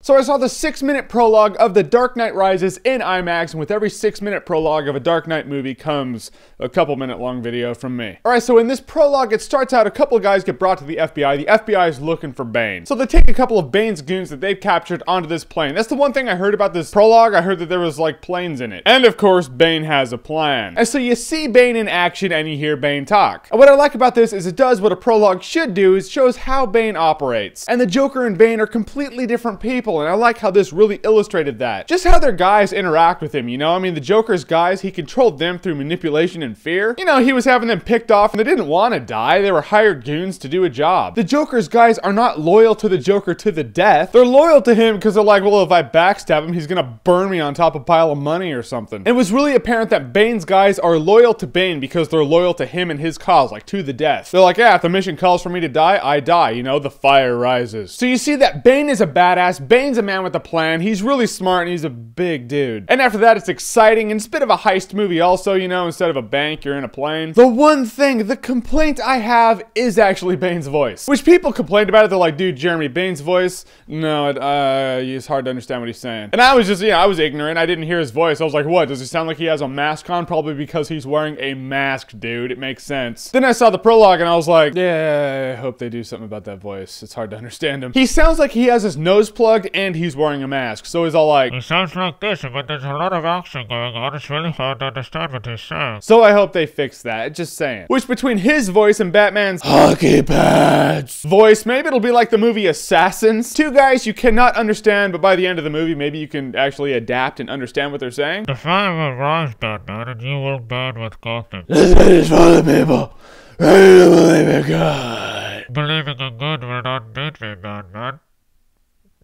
So I saw the 6-minute prologue of The Dark Knight Rises in IMAX, and with every 6-minute prologue of a Dark Knight movie comes a couple-minute long video from me. Alright, so in this prologue, it starts out a couple of guys get brought to the FBI. The FBI is looking for Bane. So they take a couple of Bane's goons that they've captured onto this plane. That's the one thing I heard about this prologue. I heard that there was like planes in it. And of course, Bane has a plan. And so you see Bane in action and you hear Bane talk. And what I like about this is it does what a prologue should do, is shows how Bane operates. And the Joker and Bane are completely different people, and I like how this really illustrated that. Just how their guys interact with him, you know? I mean, the Joker's guys, he controlled them through manipulation and fear. You know, he was having them picked off and they didn't want to die. They were hired goons to do a job. The Joker's guys are not loyal to the Joker to the death. They're loyal to him because they're like, well, if I backstab him, he's gonna burn me on top of a pile of money or something. And it was really apparent that Bane's guys are loyal to Bane because they're loyal to him and his cause, like to the death. They're like, yeah, if the mission calls for me to die, I die. You know, the fire rises. So you see that Bane is a badass. Bane's a man with a plan. He's really smart and he's a big dude. And after that, it's exciting and it's a bit of a heist movie also, you know, instead of a bank, you're in a plane. The one thing, the complaint I have is actually Bane's voice, which people complained about it. They're like, dude, Jeremy, Bane's voice, no, it's hard to understand what he's saying. And I was just, I was ignorant. I didn't hear his voice. I was like, what? Does he sound like he has a mask on? Probably because he's wearing a mask, dude. It makes sense. Then I saw the prologue and I was like, yeah, I hope they do something about that voice. It's hard to understand him. He sounds like he has his nose plugged and he's wearing a mask. So he's all like, it sounds like this, but there's a lot of action going on. It's really hard to understand what he's saying. So I hope they fix that. Just saying. Which between his voice and Batman's hockey pads voice, maybe it'll be like the movie Assassins. Two guys you cannot understand, but by the end of the movie, maybe you can actually adapt and understand what they're saying. The fire will rise, Batman, and you will burn with Gotham. This is for the people ready to believe in God. Believing in good will not need me, Batman.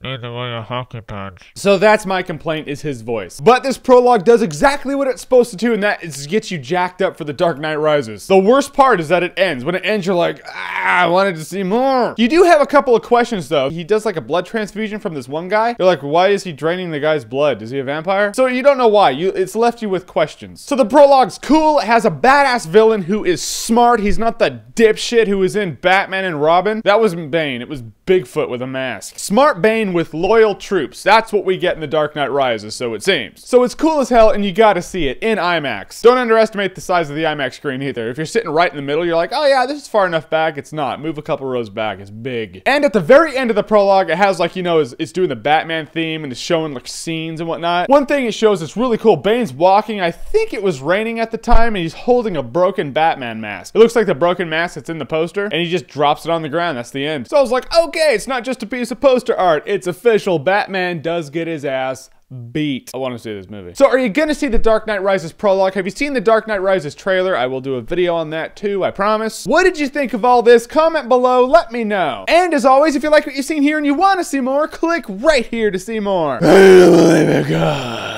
Neither will your hockey pads. So that's my complaint, is his voice. But this prologue does exactly what it's supposed to do, and that is get you jacked up for The Dark Knight Rises. The worst part is that it ends. When it ends, you're like, I wanted to see more. You do have a couple of questions, though. He does like a blood transfusion from this one guy. You're like, why is he draining the guy's blood? Is he a vampire? So you don't know why. It's left you with questions. So the prologue's cool. It has a badass villain who is smart. He's not the dipshit who was in Batman and Robin. That wasn't Bane. It was Bigfoot with a mask. Smart Bane with loyal troops. That's what we get in The Dark Knight Rises, so it seems. So it's cool as hell, and you gotta see it in IMAX. Don't underestimate the size of the IMAX screen either. If you're sitting right in the middle, you're like, oh yeah, this is far enough back. It's not. Move a couple rows back. It's big. And at the very end of the prologue, it has like, you know, it's doing the Batman theme and it's showing like scenes and whatnot. One thing it shows that's really cool, Bane's walking. I think it was raining at the time, and he's holding a broken Batman mask. It looks like the broken mask that's in the poster, and he just drops it on the ground. That's the end. So I was like, okay, it's not just a piece of poster art. It's official. Batman does get his ass beat. I want to see this movie. So are you gonna see The Dark Knight Rises prologue? Have you seen The Dark Knight Rises trailer? I will do a video on that too, I promise. What did you think of all this? Comment below, let me know. And as always, if you like what you've seen here and you want to see more, click right here to see more. I believe in God.